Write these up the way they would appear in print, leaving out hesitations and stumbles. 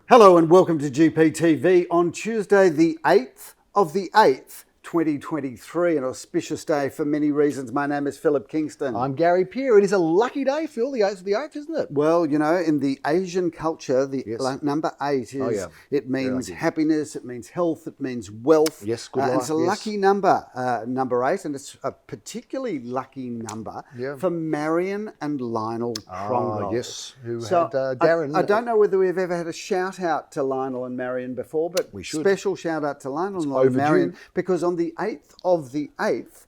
Hello and welcome to GPTV on Tuesday the 8th of the 8th, 2023, an auspicious day for many reasons. My name is Philip Kingston. I'm Gary Peer. It is a lucky day, Phil, the 8th of the 8th, isn't it? Well, you know, in the Asian culture, the number 8 is, it means happiness, it means health, it means wealth. Yes, good life. It's a lucky number, number 8, and it's a particularly lucky number for Marion and Lionel Crongold. Yes, who had Darren. I don't know whether we've ever had a shout out to Lionel and Marion before, but we should. Special shout out to Lionel and Marion, because on the 8th of the 8th,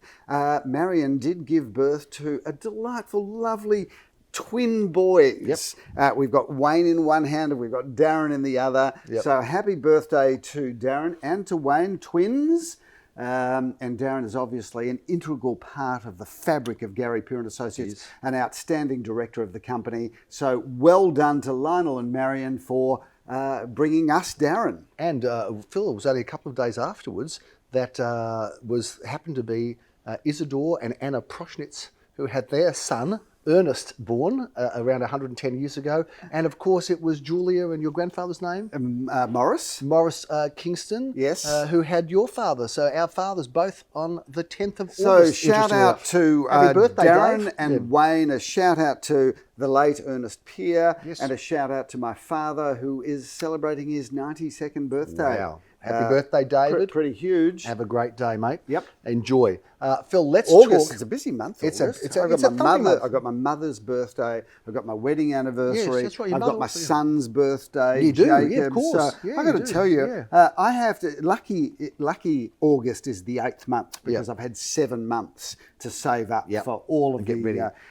Marion did give birth to a delightful, lovely twin boys. We've got Wayne in one hand and we've got Darren in the other. So happy birthday to Darren and to Wayne, twins. And Darren is obviously an integral part of the fabric of Gary Peer & Associates, an outstanding director of the company. So well done to Lionel and Marion for bringing us Darren. And Phil, it was only a couple of days afterwards that happened to be Isidore and Anna Proschnitz, who had their son Ernest born around 110 years ago. And of course it was Julia, and your grandfather's name? Morris Kingston, who had your father. So our fathers both on the 10th of August. So shout out to birthday, Darren Dave. and Wayne, a shout out to the late Ernest Peer, and a shout out to my father, who is celebrating his 92nd birthday. Wow. Happy birthday, David. Pretty huge. Have a great day, mate. Yep. Enjoy. Phil, let's August, talk. It's a busy month. It's August. a thumping month. I've got my mother's birthday. I've got my wedding anniversary. Yes, that's right. I've got my son's birthday. You do, Jacob. yeah, of course. So I've got to tell you, I have to. Lucky August is the 8th month because I've had 7 months to save up for all of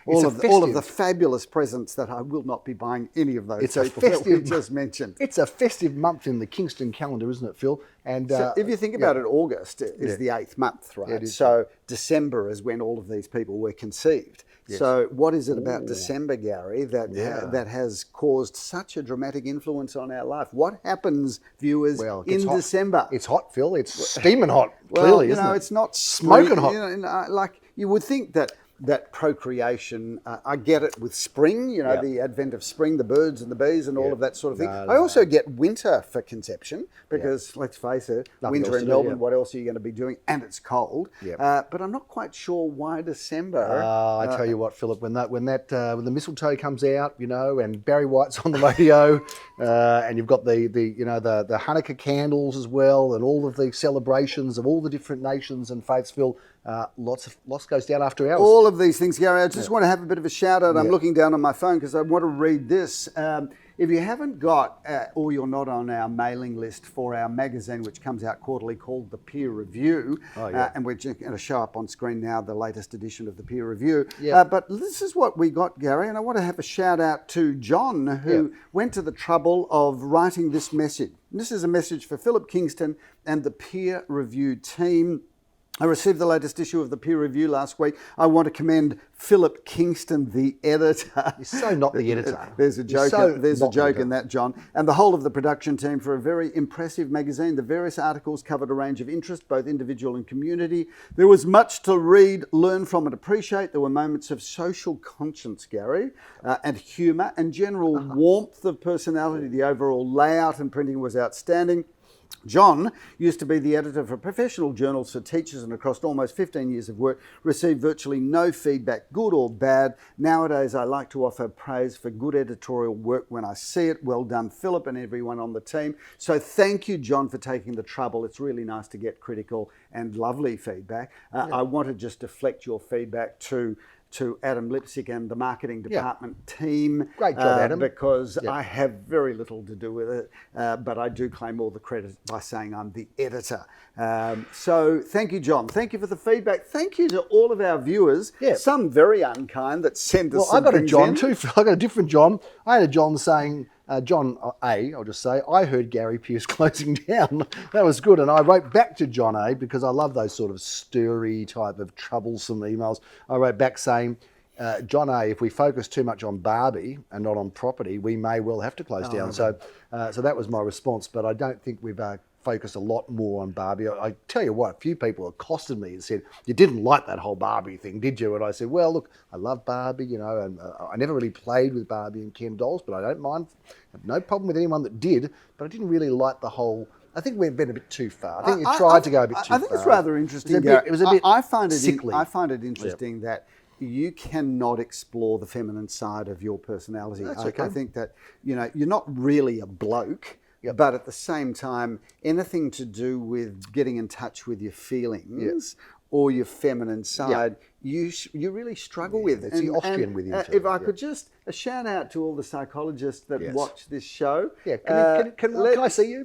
all of the fabulous presents that I will not be buying any of those. It's a festive. We just mentioned. It's a festive month in the Kingston calendar, isn't it, Phil? And so if you think about it, August is the 8th month, right? So December is when all of these people were conceived. So what is it about December, Gary, that has caused such a dramatic influence on our life? What happens, viewers, in December? It's hot, Phil. It's steaming hot, well, clearly, isn't it? It's not smoking hot. Like you would think that procreation, I get it with spring, the advent of spring, the birds and the bees and all of that sort of thing. I also get winter for conception because, let's face it, winter in Melbourne, what else are you going to be doing? And it's cold. But I'm not quite sure why December. I tell you what, Philip, when the mistletoe comes out, and Barry White's on the radio, and you've got the Hanukkah candles as well, and all of the celebrations of all the different nations and faiths, Phil. Lots goes down after hours. All of these things, Gary. I just want to have a bit of a shout out. I'm looking down on my phone because I want to read this. If you haven't got, or you're not on our mailing list for our magazine, which comes out quarterly, called The Peer Review, and we're going to show up on screen now the latest edition of The Peer Review. But this is what we got, Gary, and I want to have a shout out to John, who went to the trouble of writing this message. And this is a message for Philip Kingston and the Peer Review team. I received the latest issue of the Peer Review last week. I want to commend Philip Kingston, the editor. You're so not the editor. There's a joke. There's a joke in that, John. And the whole of the production team for a very impressive magazine. The various articles covered a range of interest, both individual and community. There was much to read, learn from, and appreciate. There were moments of social conscience, Gary, and humour and general warmth of personality. The overall layout and printing was outstanding. John used to be the editor for professional journals for teachers, and across almost 15 years of work received virtually no feedback, good or bad. Nowadays, I like to offer praise for good editorial work when I see it. Well done, Philip, and everyone on the team. So thank you, John, for taking the trouble. It's really nice to get critical and lovely feedback. I want to just deflect your feedback to Adam Lipsick and the marketing department team. Great job, Adam. Because I have very little to do with it, but I do claim all the credit by saying I'm the editor. So thank you, John. Thank you for the feedback. Thank you to all of our viewers, some very unkind that sent us some I got a John in. too. I got a different John. I had a John saying, John A, I'll just say, I heard Gary Peer's closing down. That was good. And I wrote back to John A because I love those sort of stirry type of troublesome emails. I wrote back saying, John A, if we focus too much on Barbie and not on property, we may well have to close down. So that was my response. But I don't think we've focus a lot more on Barbie. I tell you what, a few people accosted me and said, "You didn't like that whole Barbie thing, did you?" And I said, "Well, look, I love Barbie, you know, and I never really played with Barbie and Ken dolls, but I don't mind. I have no problem with anyone that did, but I didn't really like the whole." I think we've been a bit too far. I think it tried to go a bit too far. I think it's rather interesting. It was a bit I find it sickly. I find it interesting that you cannot explore the feminine side of your personality. That's okay. I think that, you know, you're not really a bloke, but at the same time, anything to do with getting in touch with your feelings or your feminine side, you really struggle with. It's the Austrian with you. If I could just a shout out to all the psychologists that watch this show. Yeah, can I see you?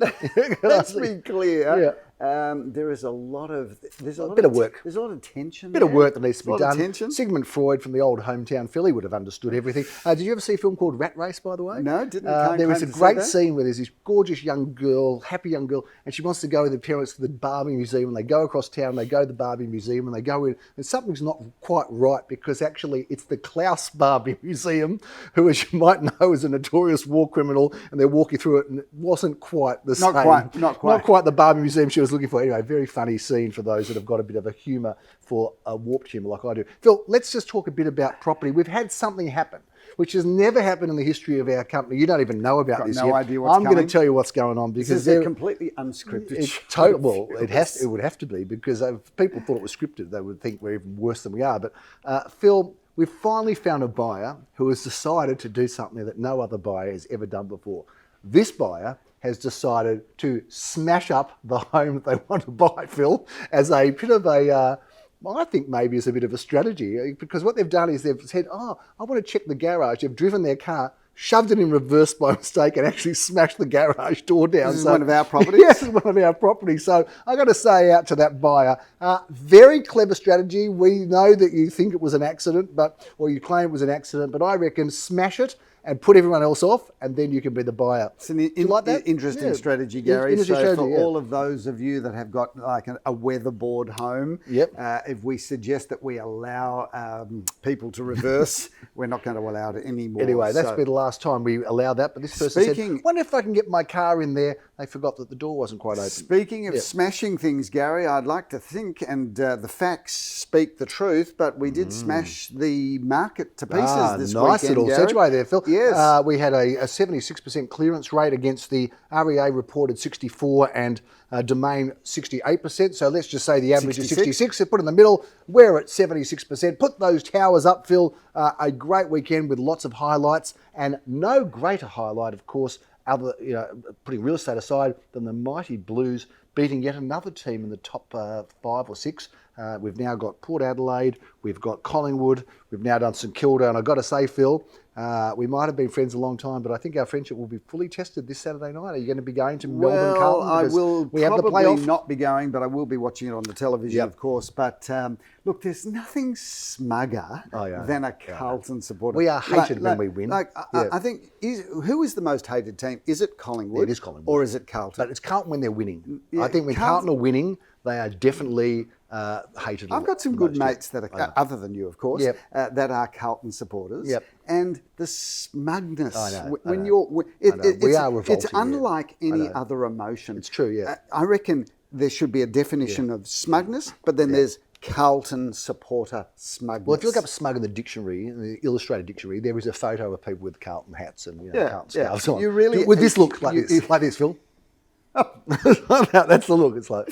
Let's be clear. There is a lot of bit of work. There's a lot of tension. Bit of work that needs to be done. Tension. Sigmund Freud from the old hometown Philly would have understood everything. Did you ever see a film called Rat Race, by the way? No, didn't. There was a great scene where there's this gorgeous young girl, happy young girl, and she wants to go with her parents to the Barbie Museum, and they go across town, they go to the Barbie Museum, and they go in, and something's not quite right because actually it's the Klaus Barbie Museum, who, as you might know, is a notorious war criminal, and they're walking through it, and it wasn't quite the same. Not quite the Barbie Museum she was looking for. Anyway, very funny scene for those that have got a bit of a humour for a warped humour like I do. Phil, let's just talk a bit about property. We've had something happen, which has never happened in the history of our company. You don't even know about this yet. Idea what's I'm going to tell you what's going on because they're completely unscripted. It would have to be because if people thought it was scripted, they would think we're even worse than we are. But Phil, we've finally found a buyer who has decided to do something that no other buyer has ever done before. This buyer has decided to smash up the home that they want to buy, Phil, as a bit of a, I think maybe as a bit of a strategy, because what they've done is they've said, I want to check the garage. They've driven their car, shoved it in reverse by mistake and actually smashed the garage door down. This is one of our properties? Yes, it's one of our properties. So I got to say out to that buyer, very clever strategy. We know that you think it was an accident, or you claim it was an accident, but I reckon smash it and put everyone else off, and then you can be the buyer. It's an interesting strategy, Gary. For all of those of you that have got like a weatherboard home, if we suggest that we allow people to reverse, we're not going to allow it anymore. Anyway, that's been the last time we allowed that. But this person said, wonder if I can get my car in there. They forgot that the door wasn't quite open. Speaking of smashing things, Gary, I'd like to think, and the facts speak the truth, but we did smash the market to pieces this weekend, nice little segue there, Phil. Yes. We had a 76% clearance rate against the REA reported 64 and Domain 68%. So let's just say the average is 66. So put in the middle, we're at 76%. Put those towers up, Phil. A great weekend with lots of highlights, and no greater highlight, of course, putting real estate aside, than the mighty Blues beating yet another team in the top 5 or 6. We've now got Port Adelaide, we've got Collingwood, we've now done St Kilda, and I've got to say, Phil, we might have been friends a long time, but I think our friendship will be fully tested this Saturday night. Are you going to be going to Melbourne, Carlton? I will probably not be going, but I will be watching it on the television, of course. But look, there's nothing smugger than a Carlton supporter. We are hated when we win. I think, who is the most hated team? Is it Collingwood? It is Collingwood. Or is it Carlton? But it's Carlton when they're winning. I think when Carlton are winning, they are definitely hated. I've got some good mates that are, other than you, of course, that are Carlton supporters. And the smugness when you're, it's unlike any other emotion. It's true, I reckon there should be a definition of smugness, but then there's Carlton supporter smugness. Well, if you look up smug in the dictionary, in the illustrated dictionary, there is a photo of people with Carlton hats and Carlton scarves on. You really would this look like this? Like this, Phil? That's the look. It's like.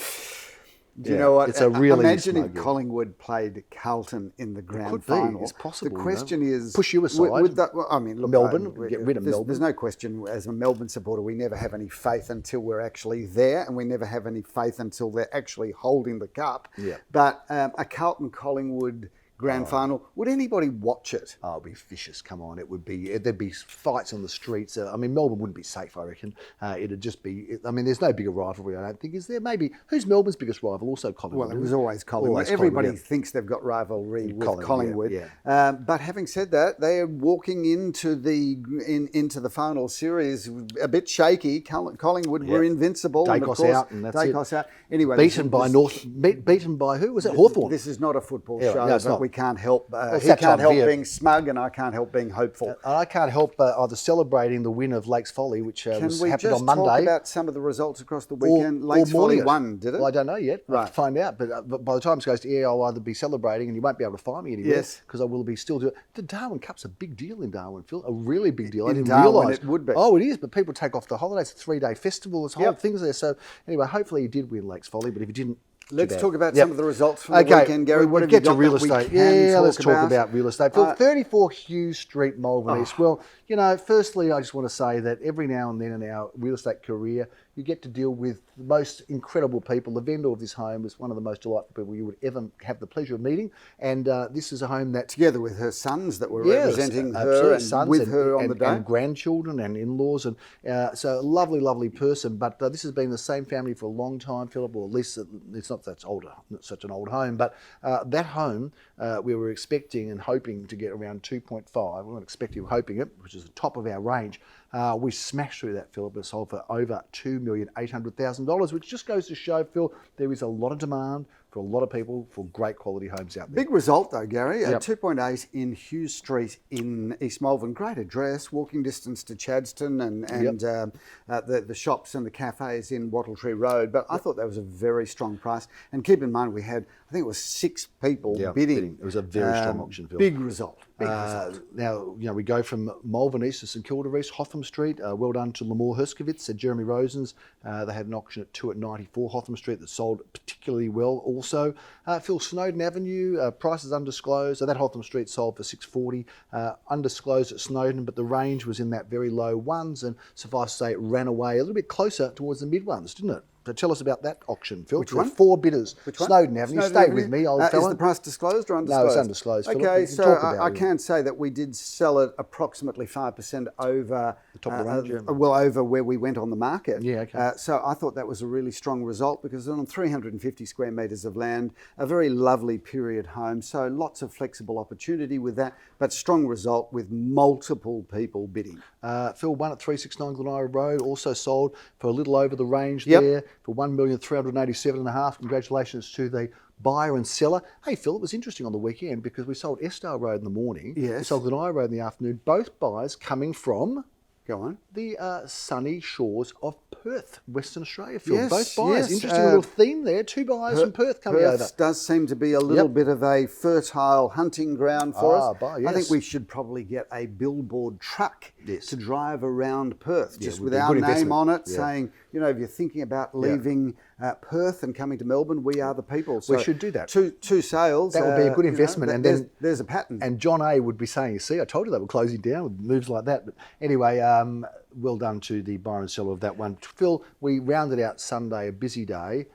Do you know what? It's a really imagine if Collingwood played Carlton in the grand final. It's possible. The question is, push you aside. Melbourne, get rid of Melbourne. There's no question. As a Melbourne supporter, we never have any faith until we're actually there, and we never have any faith until they're actually holding the cup. But a Carlton Collingwood grand final, would anybody watch it? Oh, it'd be vicious. Come on, there'd be fights on the streets. Melbourne wouldn't be safe, I reckon. It'd just be, there's no bigger rivalry, I don't think, is there? Maybe, who's Melbourne's biggest rival? Also Collingwood. Well, it was always Collingwood. Everybody thinks they've got rivalry with Collingwood. But having said that, they are walking into the final series a bit shaky. Collingwood were invincible. Dacos out. Anyway, beaten by who? Was it Hawthorn? This is not a football show. No, it's not. We can't help. it's He that can't time of help year. being smug, and I can't help being hopeful. And I can't help either celebrating the win of Lakes Folly, which Can was we happened just on Monday. talk about some of the results across the weekend? Lakes morning Folly it. won, did it? Well, I don't know yet. I have Right. to find out. But by the time it goes to air, I'll either be celebrating, and you won't be able to find me anywhere. Yes. Because I will be still doing. The Darwin Cup's a big deal in Darwin, Phil. A really big deal. I In didn't Darwin, realise it would be. Oh, it is. But people take off the holidays. It's a 3-day festival. There's whole Yep. things there. So anyway, hopefully you did win Lakes Folly. But if you didn't, Let's too bad. talk about Yep. some of the results from the weekend, Gary. What we'll have get you got to real that we estate. can Yeah, let's talk about real estate. Phil, 34 Hughes Street, Malvern East. Well, firstly, I just want to say that every now and then in our real estate career, you get to deal with the most incredible people. The vendor of this home is one of the most delightful people you would ever have the pleasure of meeting. And this is a home that... Together with her sons that were representing her and sons with her on the day. and grandchildren and in-laws. And so a lovely, lovely person. But this has been the same family for a long time, Philip, or at least it's not such an old home. But that home, we were expecting and hoping to get around 2.5. We weren't expecting, we were hoping it, which is the top of our range. We smashed through that, Philip. It sold for over $2,800,000, which just goes to show, Phil, there is a lot of demand for a lot of people for great quality homes out there. Big result though, Gary. Yep. 2.8 in Hughes Street in East Malvern. Great address, walking distance to Chadstone and the shops and the cafes in Wattle Tree Road. But I thought that was a very strong price. And keep in mind, we had, I think it was 6 people bidding. It was a very strong auction, Phil. Big result. Big result. Now, we go from Malvern East to St Kilda East, Hotham Street. Well done to Lamore Herskowitz at Jeremy Rosen's. They had an auction at 2 at 94 Hotham Street that sold particularly well also. Phil, Snowden Avenue, prices undisclosed. So that Hotham Street sold for $640. Undisclosed at Snowden, but the range was in that very low ones. And suffice to say, it ran away a little bit closer towards the mid ones, didn't it? So tell us about that auction, Phil. Which one? 4 bidders. Which one? Snowden Avenue. Snowden Stay Avenue. with me, old fella. Is the price disclosed or undisclosed? No, it's undisclosed, Philip. Okay, We can so talk about I it. can say that we did sell it approximately 5% over the top of the range, well over where we went on the market. Yeah, okay. So I thought that was a really strong result because on 350 square metres of land, a very lovely period home. So lots of flexible opportunity with that, but strong result with multiple people bidding. Phil, 1 at 369 Glenira Road, also sold for a little over the range there for $1,387,500. Congratulations to the buyer and seller. Hey, Phil, it was interesting on the weekend because we sold Estale Road in the morning. Yes. We sold Glenira Road in the afternoon. Both buyers coming from Go on. the sunny shores of Perth, Western Australia, Phil. Yes, Both buyers. yes, Interesting little theme there. 2 buyers from Perth coming over. Perth does seem to be a little bit of a fertile hunting ground for us. Yes. I think we should probably get a billboard truck to drive around Perth, just would with be a our good name investment. on it, Yeah. saying, if you're thinking about leaving Perth and coming to Melbourne, we are the people. So We should do that. Two sales. That would be a good investment. And then there's a pattern. And John A would be saying, see, I told you they were closing down with moves like that. But anyway, well done to the buyer and seller of that one. Phil, we rounded out Sunday, a busy day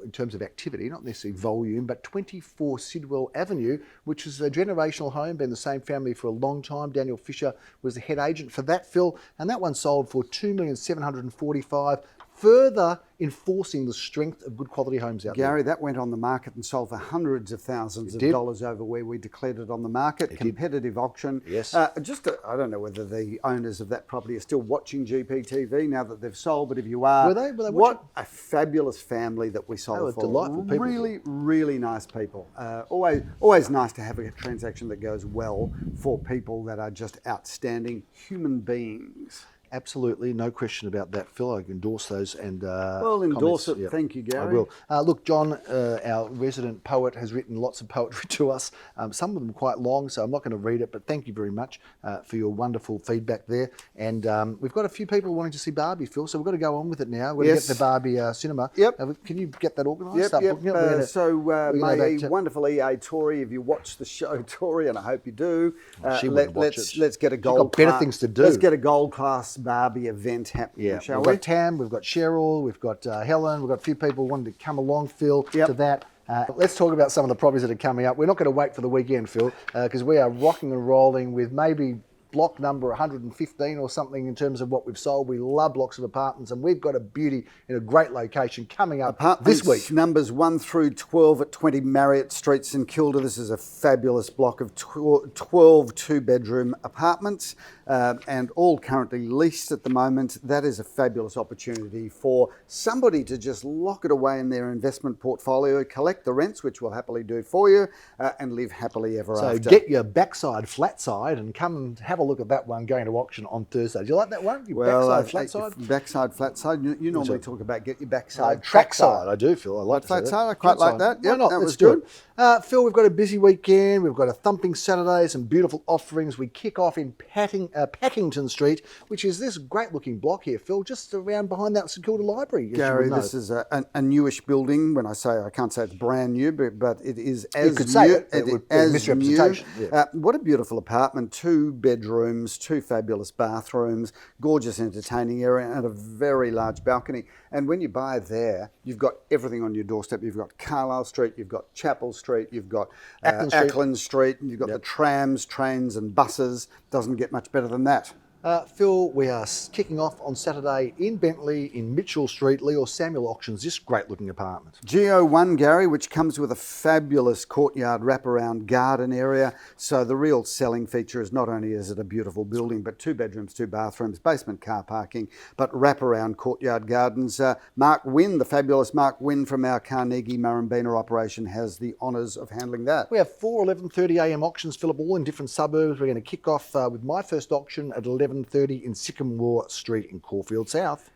in terms of activity, not necessarily volume, but 24 Sidwell Avenue, which is a generational home, been the same family for a long time. Daniel Fisher was the head agent for that, Phil, and that one sold for $2,745,000. Further enforcing the strength of good quality homes out there. Gary, that went on the market and sold for hundreds of thousands of dollars over where we declared it on the market. Competitive auction. Yes. I don't know whether the owners of that property are still watching GPTV now that they've sold, but if you are, Were they what a fabulous family that we sold They were for. delightful people. Really, really nice people. Always nice to have a transaction that goes well for people that are just outstanding human beings. Absolutely, no question about that, Phil. I endorse those and endorse comments. it. Thank you, Gary. I will. Look, John, our resident poet, has written lots of poetry to us. Some of them quite long, so I'm not going to read it. But thank you very much for your wonderful feedback there. And we've got a few people wanting to see Barbie, Phil. So we've got to go on with it now. We're going to get the Barbie cinema. Yep. Can you get that organised? Yep. May a wonderful EA Tory, if you watch the show, Tory, and I hope you do. Let's get a gold. She's got better things to do. Let's get a gold class Barbie event happening, shall we? We've got Tam, we've got Cheryl, we've got Helen, we've got a few people wanting to come along, Phil, to that. Let's talk about some of the properties that are coming up. We're not going to wait for the weekend, Phil, because we are rocking and rolling with maybe block number 115 or something in terms of what we've sold. We love blocks of apartments, and we've got a beauty in a great location coming up Apartments this week. numbers 1 through 12 at 20 Marriott Street, St Kilda. This is a fabulous block of 12 two-bedroom apartments, and all currently leased at the moment. That is a fabulous opportunity for somebody to just lock it away in their investment portfolio, collect the rents, which we'll happily do for you, and live happily ever So after. get your backside flat side and come and have a look at that one going to auction on Thursday. Do you like that one? Your backside flat side? Backside, flat side. You normally talk about get your backside. Trackside, I do feel. I like Flat to say side, that. I quite like Trackside. that. Why Yep, not? that Let's was do good. it. Phil, we've got a busy weekend. We've got a thumping Saturday, some beautiful offerings. We kick off in Packington Street, which is this great-looking block here, Phil, just around behind that St Kilda Library. as you Gary, would know. this is a newish building. When I say, I can't say it's brand new, but it is as You could say new. it, but it would be as misrepresentation, new. yeah. What a beautiful apartment. 2 bedrooms, 2 fabulous bathrooms, gorgeous entertaining area, and a very large balcony. And when you buy there, you've got everything on your doorstep. You've got Carlisle Street, you've got Chapel Street, you've got Ackland Street, and you've got the trams, trains, and buses. Doesn't get much better than that. Phil, we are kicking off on Saturday in Bentley in Mitchell Street. Leo Samuel auctions this great-looking apartment. GO1, Gary, which comes with a fabulous courtyard wraparound garden area. So the real selling feature is not only is it a beautiful building, but 2 bedrooms, 2 bathrooms, basement car parking, but wraparound courtyard gardens. Mark Wynn, the fabulous Mark Wynn from our Carnegie Murrumbeena operation, has the honours of handling that. We have 4 11:30am auctions, Philip, all in different suburbs. We're going to kick off with my first auction at 11:30 in Sycamore Street in Caulfield South.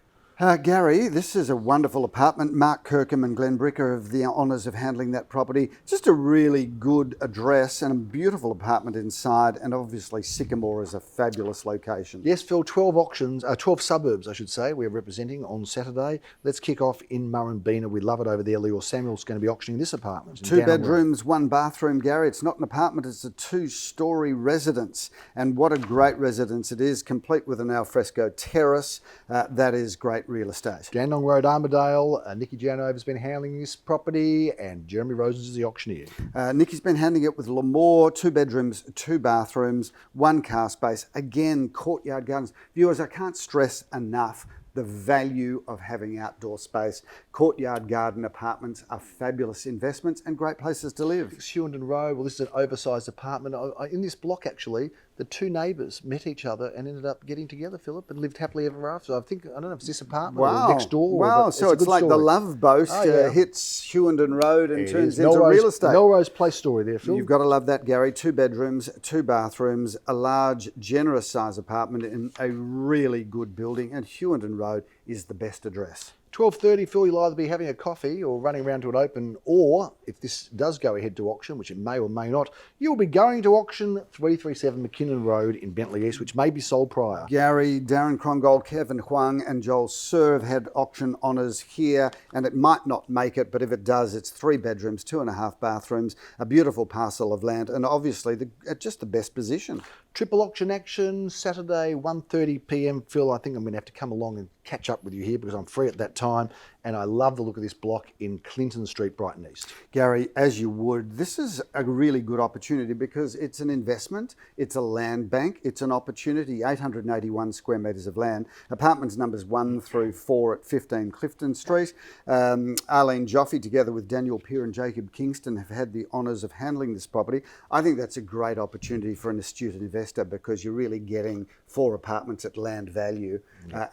Gary, this is a wonderful apartment. Mark Kirkham and Glenn Bricker have the honours of handling that property. Just a really good address and a beautiful apartment inside, and obviously Sycamore is a fabulous location. Yes, Phil, 12 suburbs, I should say, we're representing on Saturday. Let's kick off in Murrumbeena. We love it over there. Leo Samuel's going to be auctioning this apartment. 2 bedrooms, 1 bathroom, Gary. It's not an apartment, it's a 2-storey residence. And what a great residence it is, complete with an alfresco terrace. That is great real estate. Jandong Road, Armidale. Nikki Janover's been handling this property, and Jeremy Rosens is the auctioneer. Nikki's been handling it with Lemoore, 2 bedrooms, 2 bathrooms, 1 car space. Again, courtyard gardens. Viewers, I can't stress enough the value of having outdoor space. Courtyard garden apartments are fabulous investments and great places to live. Hewenden Road, well, this is an oversized apartment. In this block, actually, the 2 neighbours met each other and ended up getting together, Philip, and lived happily ever after. I don't know if it's this apartment or next door. Wow, so it's like the love boat hits Hewenden Road and turns into real estate. Melrose Place story there, Phil. You've got to love that, Gary. 2 bedrooms, 2 bathrooms, a large, generous size apartment in a really good building, and Hewenden Road is the best address. 12:30, Phil, you'll either be having a coffee or running around to an open, or if this does go ahead to auction, which it may or may not, you'll be going to auction 337 McKinnon Road in Bentley East, which may be sold prior. Gary, Darren Krongold, Kevin Huang and Joel Sir have had auction honours here, and it might not make it, but if it does, it's 3 bedrooms, 2.5 bathrooms, a beautiful parcel of land, and obviously at just the best position. Triple auction action, Saturday, 1:30pm. Phil, I think I'm going to have to come along and catch up with you here because I'm free at that time. And I love the look of this block in Clinton Street, Brighton East. Gary, as you would, this is a really good opportunity because it's an investment, it's a land bank, it's an opportunity, 881 square metres of land. Apartments numbers 1 through 4 at 15 Clifton Street. Arlene Joffe, together with Daniel Peer and Jacob Kingston, have had the honours of handling this property. I think that's a great opportunity for an astute investor because you're really getting 4 apartments at land value,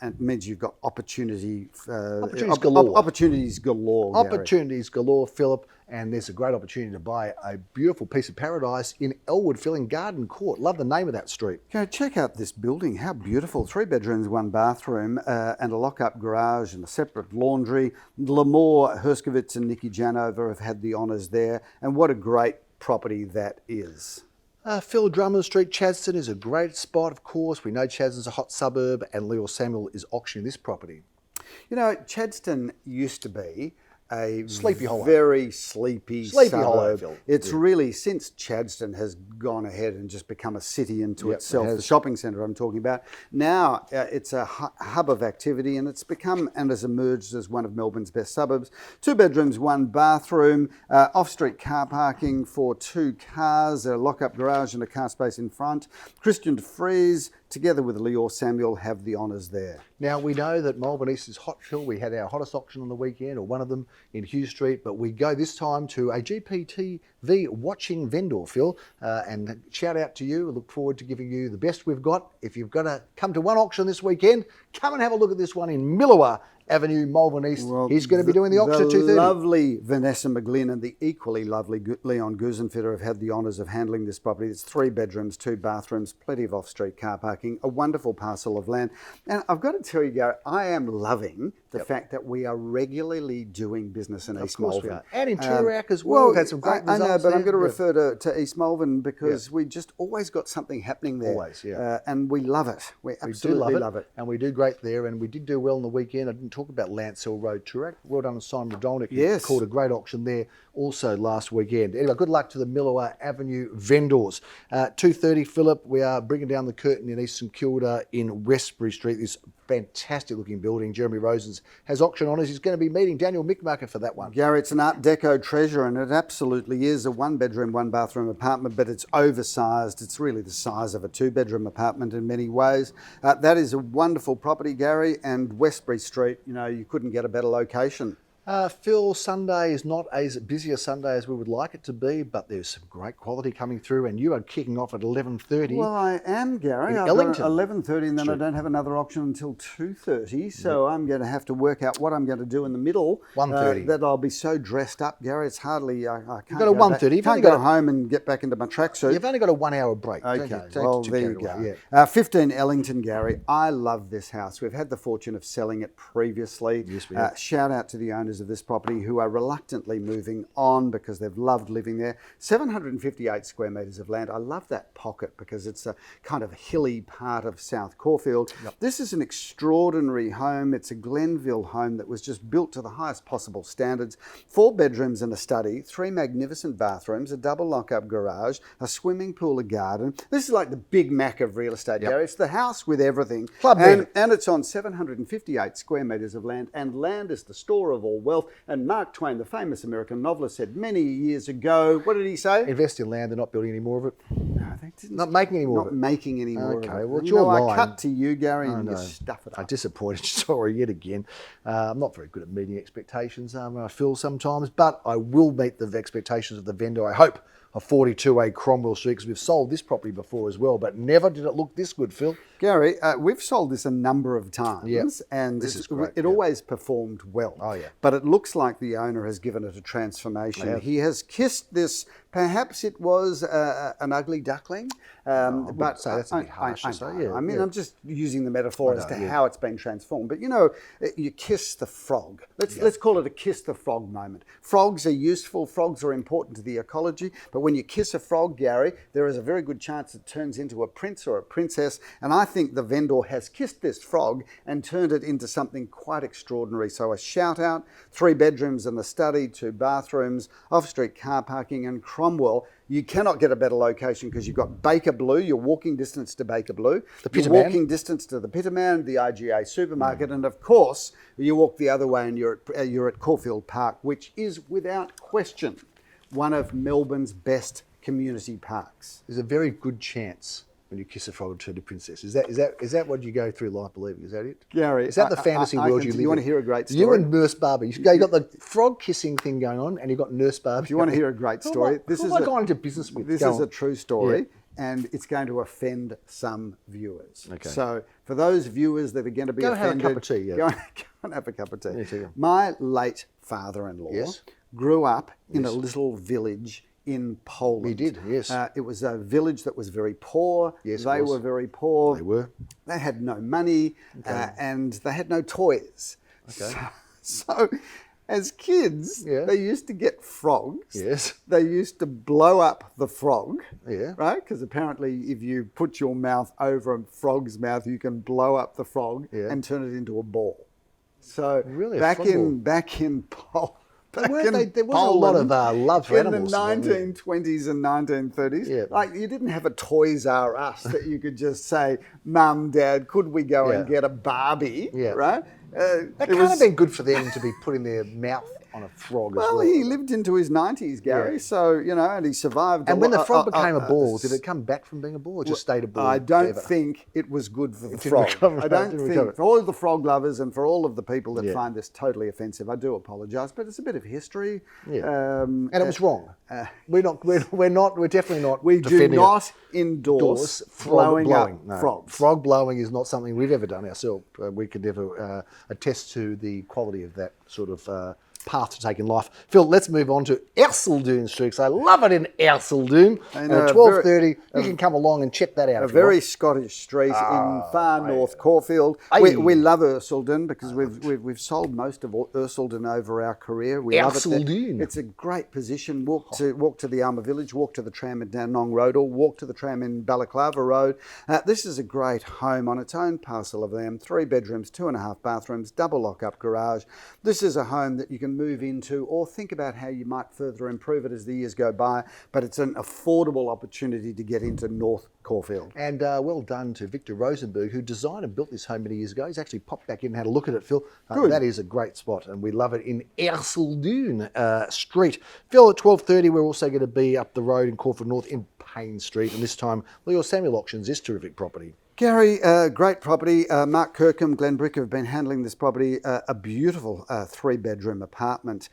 and it means you've got opportunity. Opportunities galore. Opportunities galore. Gary. Opportunities galore, Philip, and there's a great opportunity to buy a beautiful piece of paradise in Elwood, Phil, in Garden Court. Love the name of that street. Go check out this building. How beautiful! 3 bedrooms, 1 bathroom, and a lock-up garage and a separate laundry. Lemoore, Herskovitz, and Nikki Janover have had the honours there, and what a great property that is. Phil, Drummond Street, Chadstone is a great spot, of course. We know Chadstone's a hot suburb, and Leo Samuel is auctioning this property. You know, Chadstone used to be a Sleepy Hollow. very sleepy Sleepy Hollow, suburb. Phil. It's really, since Chadstone has gone ahead and just become a city into Yep, itself, it the has. shopping centre I'm talking about, now it's a hub of activity, and it's become and has emerged as one of Melbourne's best suburbs. 2 bedrooms, 1 bathroom, off-street car parking for 2 cars, a lock-up garage and a car space in front. Christian de Vries, together with Leor Samuel, have the honours there. Now, we know that Melbourne East is hot, Phil. We had our hottest auction on the weekend, or one of them, in Hugh Street, but we go this time to a GPTV watching vendor, Phil, and shout out to you. I look forward to giving you the best we've got. If you've got to come to one auction this weekend, come and have a look at this one in Millawa Avenue, Melbourne East. Well, He's going to be doing the auction at 2:30. The lovely Vanessa McGlynn and the equally lovely Leon Gusenfitter have had the honours of handling this property. It's 3 bedrooms, 2 bathrooms, plenty of off-street car parking, a wonderful parcel of land. And I've got to tell you, Gary, I am loving the fact that we are regularly doing business in East Malvern. We are. And in Toorak as well. We've had some great I know, results but there. I'm going to refer to East Malvern because we just always got something happening there. Always, yeah. And we love it. We We absolutely do love it. and we do great there, and we did do well on the weekend. I didn't talk about Lancel Road, Toorak. Well done to Simon Rodolnik, who Yes. called a great auction there also last weekend. Anyway, good luck to the Millawa Avenue vendors. 2:30, Philip, we are bringing down the curtain in East St Kilda in Westbury Street, this fantastic looking building. Jeremy Rosens has auction honours. He's going to be meeting Daniel Mickmarker for that one. Gary, it's an Art Deco treasure, and it absolutely is a 1 bedroom, 1 bathroom apartment, but it's oversized. It's really the size of a 2 bedroom apartment in many ways. That is a wonderful property, Gary, and Westbury Street, you know, you couldn't get a better location. Phil, Sunday is not as busy a Sunday as we would like it to be, but there's some great quality coming through, and you are kicking off at 11:30. Well, I am, Gary. In I've Ellington got 11:30, and then I Street. don't have another auction until 2:30, so I'm going to have to work out what I'm going to do in the middle. 1:30. That I'll be so dressed up, Gary, it's hardly, I can't got a go 1:30. You've Can't only go got a- home and get back into my tracksuit. You've only got a 1 hour break. Okay, Don't well, get too there you carried go. away, yeah. 15 Ellington, Gary. I love this house. We've had the fortune of selling it previously. Yes, we have. Shout out to the owners of this property who are reluctantly moving on because they've loved living there. 758 square metres of land. I love that pocket because it's a kind of hilly part of South Caulfield. This is an extraordinary home. It's a Glenville home that was just built to the highest possible standards. 4 bedrooms and a study, 3 magnificent bathrooms, a double lock-up garage, a swimming pool, a garden. This is like the Big Mac of real estate, Gary. It's the house with everything. Club and, med. and it's on 758 square metres of land, and land is the store of all wealth. And Mark Twain, the famous American novelist, said many years ago, what did he say? Invest in land. They're not building any more of it. No, they didn't. Not making any more of Not it. making any more Okay, of it. well, it's You know, your I line. cut to you, Gary, and you know. stuff it I'm up. disappointed. Sorry, yet again. I'm not very good at meeting expectations, I feel sometimes, but I will meet the expectations of the vendor, I hope, of 42A Cromwell Street, because we've sold this property before as well, but never did it look this good, Phil. Gary, we've sold this a number of times, Yeah. and This is great, it yeah. always performed well. Oh, yeah. But it looks like the owner has given it a transformation. Yeah. He has kissed this. Perhaps it was an ugly duckling, but say that's a bit harsh to say, yeah, I mean, yeah. I'm just using the metaphor I as to know, yeah. how it's been transformed. But you know, you kiss the frog. Let's call it a kiss the frog moment. Frogs are useful. Frogs are important to the ecology. But when you kiss a frog, Gary, there is a very good chance it turns into a prince or a princess. And I think the vendor has kissed this frog and turned it into something quite extraordinary. So a shout out, 3 bedrooms and a study, 2 bathrooms, off-street car parking, and Cromwell. You cannot get a better location because you've got Baker Blue, you're walking distance to Baker Blue, The you're Pitterman. walking distance to the Pitterman, the IGA supermarket, and of course, you walk the other way and you're at Caulfield Park, which is without question one of Melbourne's best community parks. There's a very good chance when you kiss a frog and turn to princess. Is that what you go through life believing? Is that it? Gary, Is that the fantasy world you live in? You want to hear a great story? You and Nurse Barbie. You got the frog kissing thing going on, and you've got Nurse Barbie. Do you want to hear a great story? Who am I going into business with? This Go is on. a true story, and it's going to offend some viewers. Okay. So for those viewers that are going to be Go have a offended, cup of tea, yeah. go and have a cup of tea. Yeah, take it. My late father-in-law Yes. grew up in a little village in Poland. He did, yes. It was a village that was very poor. Yes, it they was. were very poor. They were. They had no money, and they had no toys. Okay. So as kids, Yeah. they used to get frogs. Yes. They used to blow up the frog. Yeah. Right? Because apparently if you put your mouth over a frog's mouth, you can blow up the frog Yeah. and turn it into a ball. So Really, a back frog ball? in back There wasn't a lot of love for in animals. the 1920s and 1930s. Yeah. Like, you didn't have a Toys R Us that you could just say, Mum, Dad, could we go and get a Barbie? Yeah. Right? That can't have been good for them to be putting their mouth on a frog as well. Well, he lived into his 90s, Gary, so, and he survived. And when the frog became a ball, did it come back from being a ball or just stayed a ball? I don't forever? think it was good for the didn't frog. recover, I don't didn't think, recover. for all of the frog lovers and for all of the people that Yeah. find this totally offensive, I do apologise, but it's a bit of history. Yeah. And it was wrong. We're definitely not We do defending not endorse frog blowing No. frogs. Frog blowing is not something we've ever done ourselves. We could never attest to the quality of that sort of path to take in life. Phil, let's move on to Erceldoon Streets. I love it in Erceldoon. And At 12:30, you can come along and check that out. A very Scottish street in far north Caulfield. We love Erceldoon because we've sold most of Erceldoon over our career. We love it. Erceldoon. It's a great position. Walk to the Armour Village, walk to the tram in Dandenong Road, or walk to the tram in Balaclava Road. This is a great home on its own parcel of land. 3 bedrooms, 2.5 bathrooms, double lock-up garage. This is a home that you can move into or think about how you might further improve it as the years go by, but it's an affordable opportunity to get into North Caulfield. And well done to Victor Rosenberg, who designed and built this home many years ago. He's actually popped back in and had a look at it, Phil. Good. That is a great spot, and we love it in Erceldoon Street. Phil, at 12:30, we're also going to be up the road in Caulfield North in Payne Street, and this time Leo Samuel Auctions is terrific property. Gary, great property. Mark Kirkham, Glenn Brick have been handling this property. A beautiful 3-bedroom apartment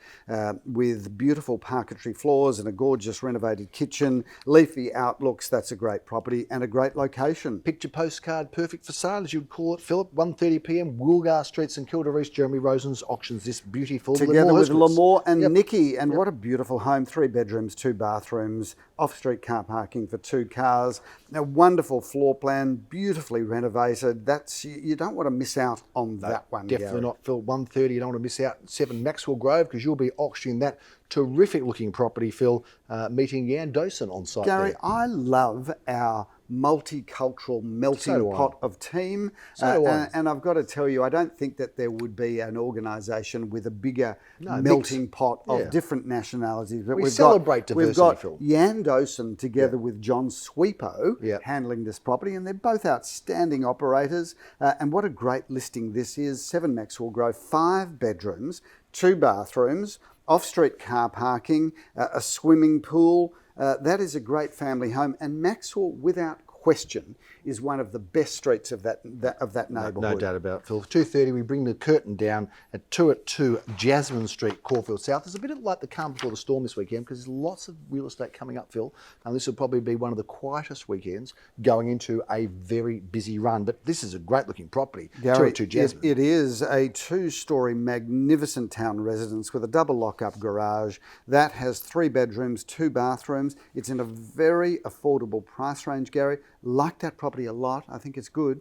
with beautiful parquetry floors and a gorgeous renovated kitchen, leafy outlooks. That's a great property and a great location. Picture postcard, perfect for sale, as you'd call it, Philip. 1:30 p.m, Woolgar Street, St Kilda East, Jeremy Rosen's auctions this beautiful. Together with Lamore and Yep. Nikki. And what a beautiful home. 3 bedrooms, 2 bathrooms, off-street car parking for 2 cars. A wonderful floor plan, beautifully renovated. You don't want to miss out on that one, Definitely Gary. not, Phil. 1:30, you don't want to miss out. 7 Maxwell Grove, because you'll be auctioning that terrific looking property, Phil, meeting Jan Dosen on site. Gary, there. I love our multicultural melting So do I. pot of team. So do I. And I've got to tell you, I don't think that there would be an organisation with a bigger melting pot of different nationalities. But We celebrate diversity, We've got Phil. Jan Dosen together with John Sweepo Yeah. handling this property, and they're both outstanding operators. And what a great listing this is. 7 Maxwell Grove, 5 bedrooms, 2 bathrooms, off-street car parking, a swimming pool. That is a great family home, and Maxwell, without question, is one of the best streets of that neighbourhood. No doubt about it, Phil. 2:30, we bring the curtain down at 2 Jasmine Street, Caulfield South. It's a bit like the calm before the storm this weekend because there's lots of real estate coming up, Phil. And this will probably be one of the quietest weekends going into a very busy run. But this is a great looking property. Gary, 2 Jasmine. it is a 2-storey magnificent town residence with a double lock-up garage. That has 3 bedrooms, 2 bathrooms. It's in a very affordable price range, Gary. Like that property a lot. I think it's good.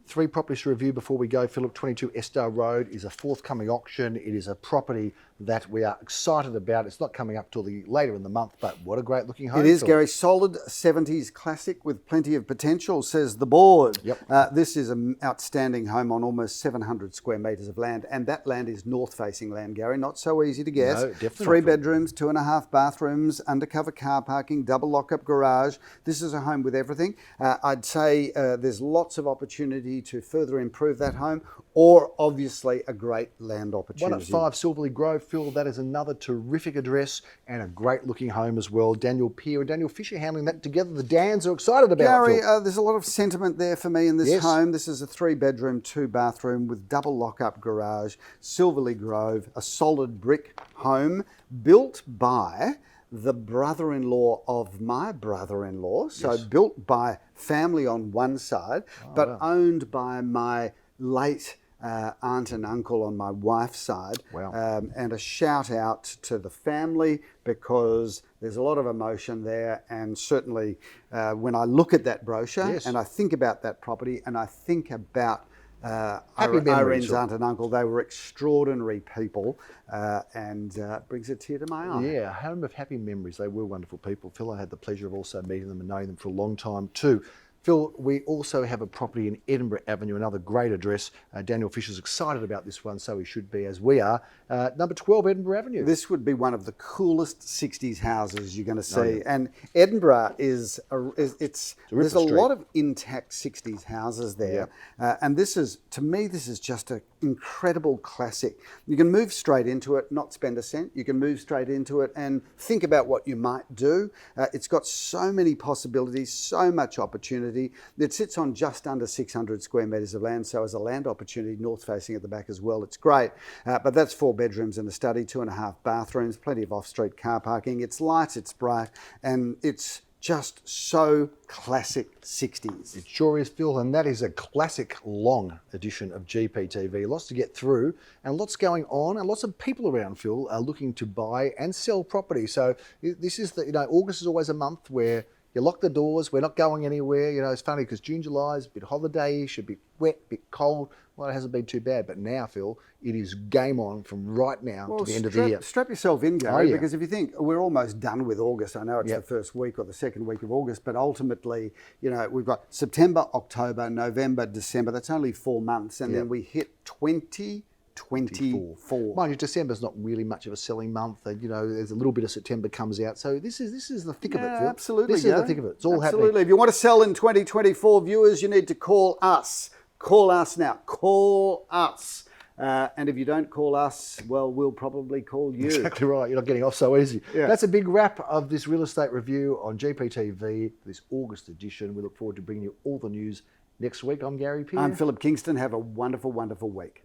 3 properties to review before we go, Philip. 22 Estar Road is a forthcoming auction. It is a property that we are excited about. It's not coming up till later in the month, but what a great looking home. It is, Phil. Gary. Solid 70s classic with plenty of potential, says the board. Yep. This is an outstanding home on almost 700 square metres of land, and that land is north-facing land, Gary. Not so easy to guess. No, definitely 3 not, Phil. bedrooms, 2.5 bathrooms, undercover car parking, double lock-up garage. This is a home with everything. I'd say there's lots of opportunity to further improve that home, or obviously a great land opportunity. 1 at 5 Silverley Grove, Phil. That is another terrific address and a great looking home as well. Daniel Peer and Daniel Fisher handling that together. The Dans are excited about Gary, it, Phil. there's a lot of sentiment there for me in this Yes. home. This is a 3-bedroom, 2-bathroom with double lock-up garage, Silverley Grove, a solid brick home built by the brother-in-law of my brother-in-law. So built by family on one side, but owned by my late aunt and uncle on my wife's side. Wow. And a shout out to the family because there's a lot of emotion there. And certainly when I look at that brochure Yes. and I think about that property and I think about Happy memories, Irene's Phil. aunt and uncle, they were extraordinary people and brings a tear to my eye. Yeah, a home of happy memories. They were wonderful people. Phil, I had the pleasure of also meeting them and knowing them for a long time too. Phil, we also have a property in Edinburgh Avenue, another great address. Daniel Fisher's excited about this one, so he should be, as we are. Number 12, Edinburgh Avenue. This would be one of the coolest 60s houses you're going to see. Oh, yeah. And Edinburgh there's a street. lot of intact 60s houses there. And this is, to me, this is just an incredible classic. You can move straight into it, not spend a cent. You can move straight into it and think about what you might do. It's got so many possibilities, so much opportunity. It sits on just under 600 square metres of land, so as a land opportunity, north facing at the back as well, it's great. But that's 4 bedrooms and a study, 2.5 bathrooms, plenty of off-street car parking. It's light, it's bright, and it's just so classic 60s. It sure is, Phil, and that is a classic long edition of GPTV. Lots to get through and lots going on, and lots of people around, Phil, are looking to buy and sell property. So this is August is always a month where you lock the doors, we're not going anywhere. It's funny because June, July is a bit holiday-ish, a bit wet, a bit cold. Well, it hasn't been too bad, but now, Phil, it is game on from right now to the end of the year. Strap yourself in, Gary, Oh, yeah. because if you think we're almost done with August, I know it's the first week or the second week of August, but ultimately, we've got September, October, November, December. That's only 4 months, and then we hit 2024. Mind you, December's not really much of a selling month. And, there's a little bit of September comes out. So this is the thick of it, Phil. Absolutely, This is the thick of it. It's all absolutely. happening. If you want to sell in 2024, viewers, you need to call us. Call us now. Call us. And if you don't call us, well, we'll probably call you. Exactly right. You're not getting off so easy. Yeah. That's a big wrap of this real estate review on GPTV, this August edition. We look forward to bringing you all the news next week. I'm Gary Pearce. I'm Philip Kingston. Have a wonderful, wonderful week.